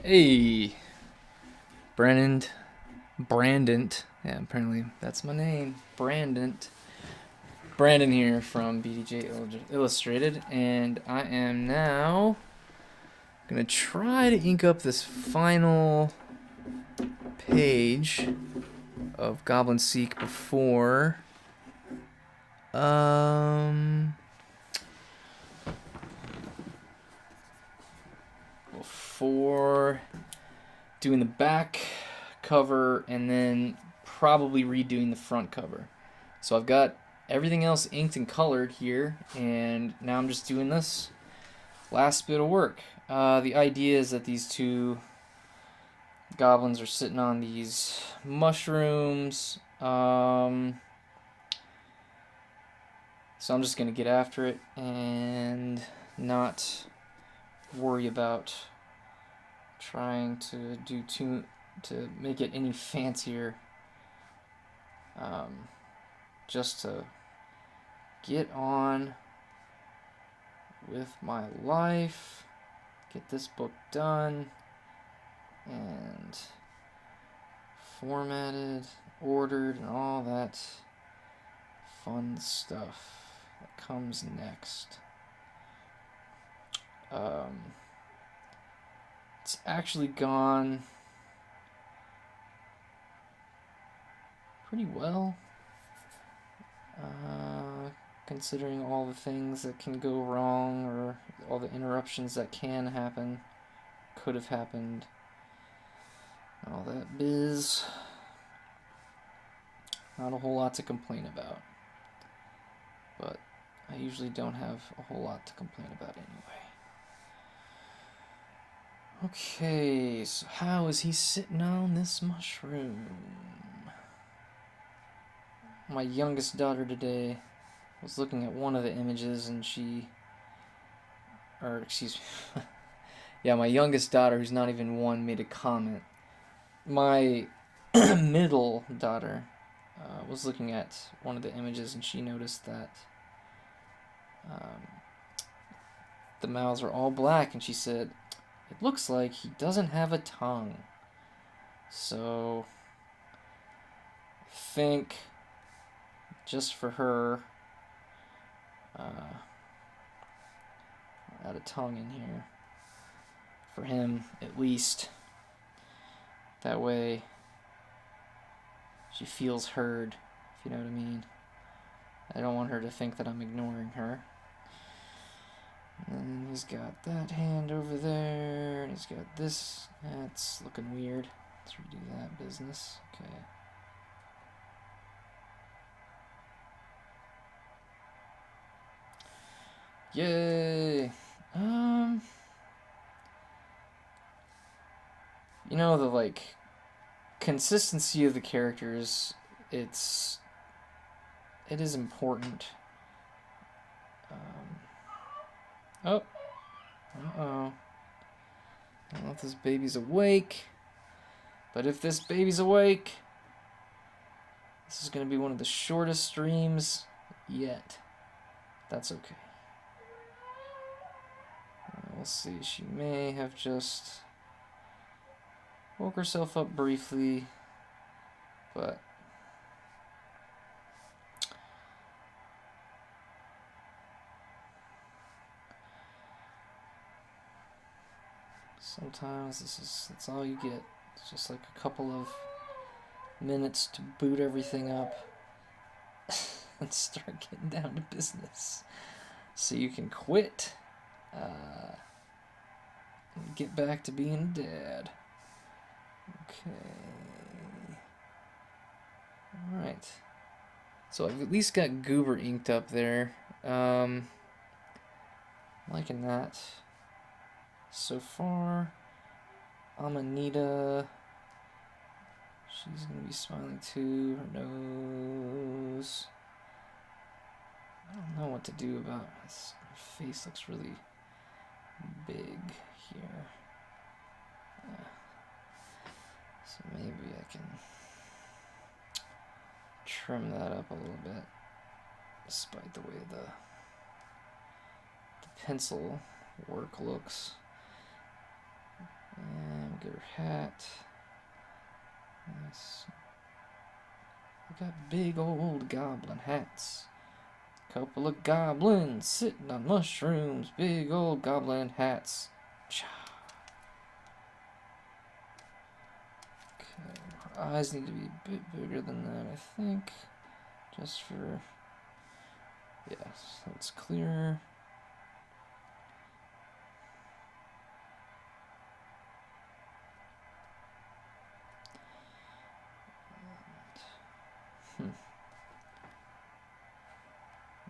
Hey, Brandon. Yeah, apparently that's my name. Brandon here from BDJ Illustrated, and I am now gonna try to ink up this final page of Goblin Seek um before doing the back cover and then probably redoing the front cover. So I've got everything else inked and colored here, and now I'm just doing this last bit of work. The idea is that these two goblins are sitting on these mushrooms. So I'm just going to get after it and not worry about trying to to make it any fancier. Just to get on with my life, get this book done, and formatted, ordered, and all that fun stuff that comes next. It's actually gone pretty well, considering all the things that can go wrong or all the interruptions that can happen, could have happened, all that biz. Not a whole lot to complain about, but I usually don't have a whole lot to complain about anyway. Okay, so how is he sitting on this mushroom? My youngest daughter today was looking at one of the images and yeah, my youngest daughter, who's not even one, made a comment. My middle daughter was looking at one of the images and she noticed that the mouths are all black, and she said, "It looks like he doesn't have a tongue." So I think just for her, add a tongue in here. For him, at least. That way she feels heard, if you know what I mean. I don't want her to think that I'm ignoring her. And then he's got that hand over there, and he's got this. That's looking weird. Let's redo that business. Okay. Yay! You know, the consistency of the characters, it is important. Oh. Uh-oh. I don't know if this baby's awake, but if this baby's awake, this is going to be one of the shortest streams yet. That's okay. We'll see. She may have just woke herself up briefly, but sometimes that's all you get. It's just like a couple of minutes to boot everything up and start getting down to business, so you can quit and get back to being a dad. Okay. Alright. So I've at least got Goober inked up there. Liking that so far. Amanita. She's gonna be smiling too. Her nose. I don't know what to do about this. Her face looks really big here. So maybe I can trim that up a little bit, despite the way the pencil work looks. And get her hat. Nice. We got big old goblin hats. Couple of goblins sitting on mushrooms. Big old goblin hats. Cha. Okay, her eyes need to be a bit bigger than that, I think. Just for... yes, so it's clearer.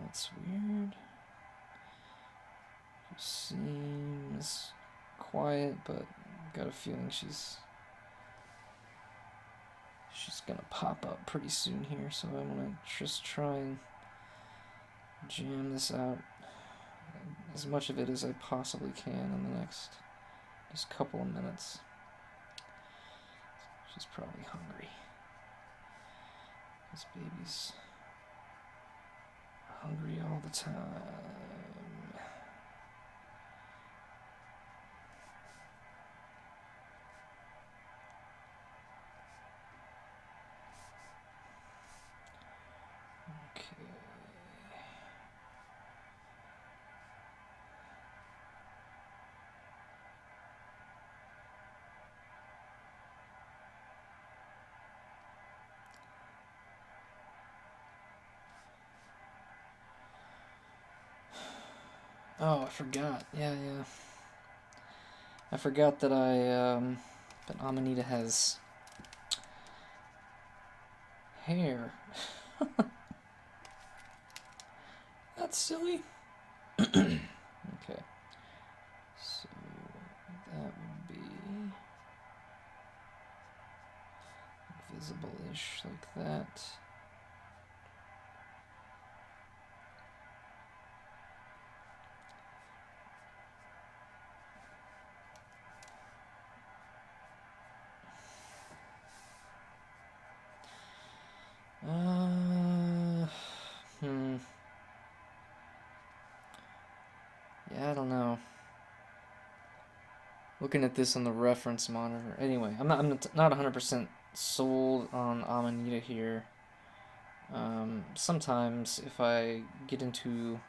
That's weird. She seems quiet, but got a feeling she's gonna pop up pretty soon here, so I'm gonna just try and jam this out as much of it as I possibly can in the next just couple of minutes. She's probably hungry. This baby's hungry all the time. Okay. Oh, I forgot. Yeah. I forgot that that Amanita has hair. That's silly. Okay. So that would be visible-ish like that. Yeah, I don't know. Looking at this on the reference monitor. Anyway, I'm not 100% sold on Amanita here. Sometimes if I get into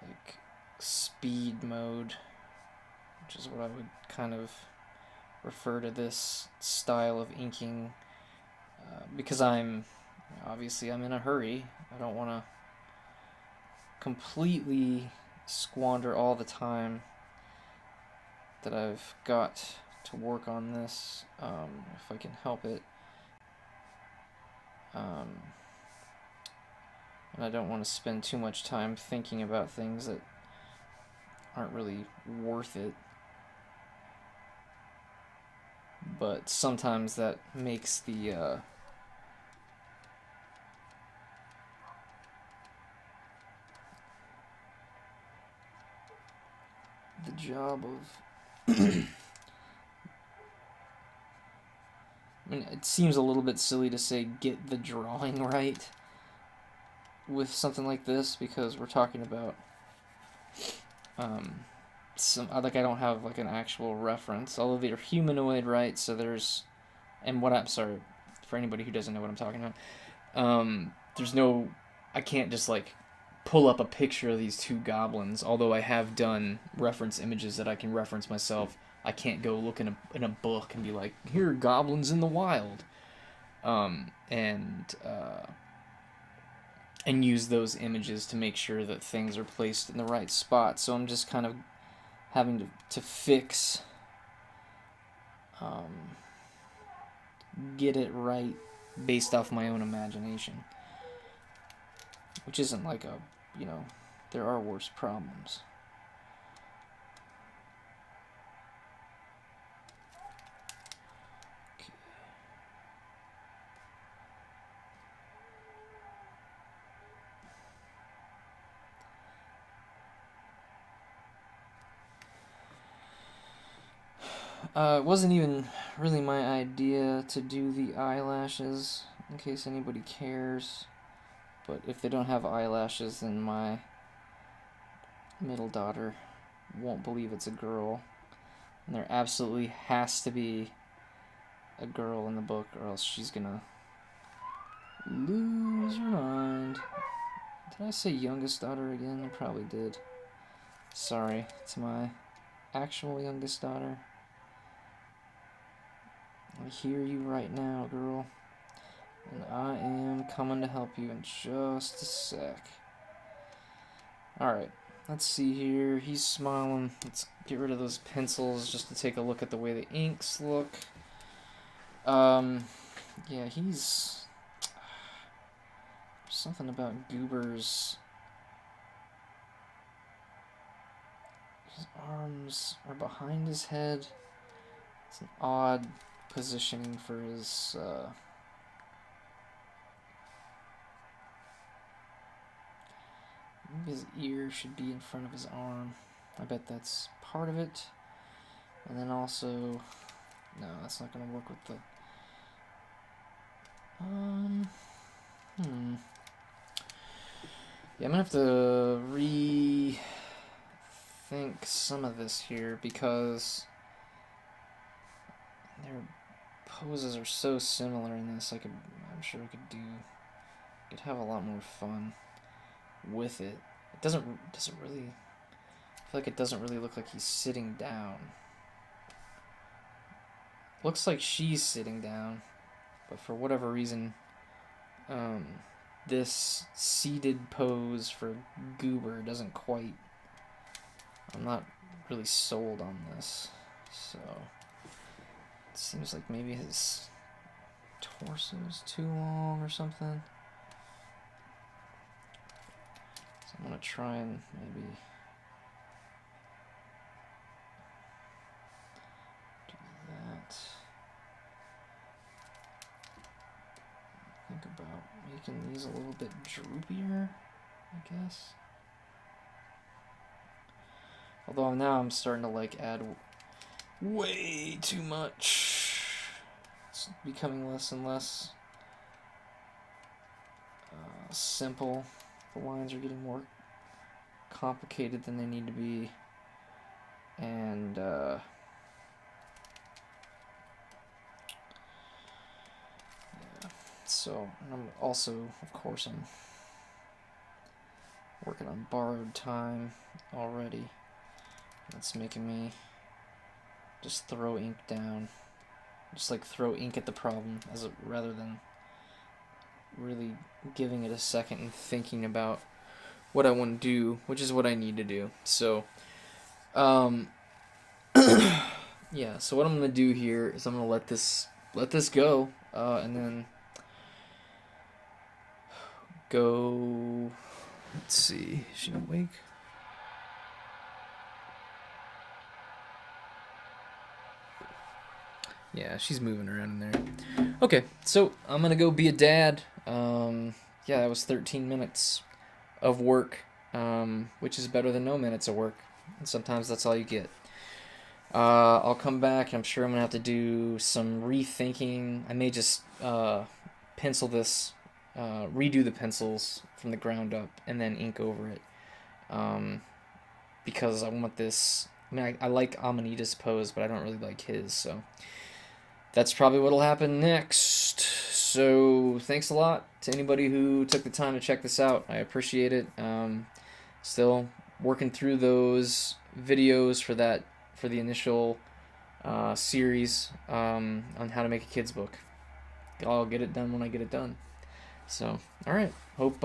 like speed mode, which is what I would kind of refer to this style of inking, because obviously I'm in a hurry. I don't want to completely squander all the time that I've got to work on this, if I can help it. And I don't want to spend too much time thinking about things that aren't really worth it. But sometimes that makes the job of I mean, it seems a little bit silly to say get the drawing right with something like this, because we're talking about I don't have like an actual reference, although they're humanoid, right? So there's, and I'm sorry for anybody who doesn't know what I'm talking about. There's no, I can't just like pull up a picture of these two goblins, although I have done reference images that I can reference myself. I can't go look in a book and be like, here are goblins in the wild, and use those images to make sure that things are placed in the right spot. So I'm just kind of having to fix, get it right based off my own imagination, which isn't like there are worse problems. It wasn't even really my idea to do the eyelashes, in case anybody cares. But if they don't have eyelashes, then my middle daughter won't believe it's a girl. And there absolutely has to be a girl in the book, or else she's gonna lose her mind. Did I say youngest daughter again? I probably did. Sorry, it's my actual youngest daughter. I hear you right now, girl. And I am coming to help you in just a sec. Alright, let's see here. He's smiling. Let's get rid of those pencils just to take a look at the way the inks look. Yeah, he's... something about Goober's... his arms are behind his head. It's an odd positioning for his, maybe his ear should be in front of his arm. I bet that's part of it. And then also... no, that's not going to work with the... Yeah, I'm going to have to rethink some of this here, because their poses are so similar in this. I'm sure I could have a lot more fun with it. It doesn't really, I feel like it doesn't really look like he's sitting down. Looks like she's sitting down, but for whatever reason, this seated pose for Goober doesn't quite, I'm not really sold on this. So it seems like maybe his torso is too long or something. So I'm gonna try and maybe do that. Think about making these a little bit droopier, I guess. Although now I'm starting to like add way too much. It's becoming less and less simple. The lines are getting more complicated than they need to be. And yeah. So, and I'm also, of course, I'm working on borrowed time already. That's making me just throw ink down. Just like throw ink at the problem rather than really giving it a second and thinking about what I want to do, which is what I need to do. So, yeah, so what I'm going to do here is I'm going to let this go, and then go, let's see, is she awake? Yeah, she's moving around in there. Okay, so I'm gonna go be a dad. Yeah, that was 13 minutes of work, which is better than no minutes of work. And sometimes that's all you get. I'll come back, and I'm sure I'm gonna have to do some rethinking. I may just pencil this, redo the pencils from the ground up, and then ink over it. Because I want this. I mean, I like Amanita's pose, but I don't really like his, so that's probably what'll happen next. So thanks a lot to anybody who took the time to check this out. I appreciate it. Still working through those videos for the initial series on how to make a kid's book. I'll get it done when I get it done. So, all right. Hope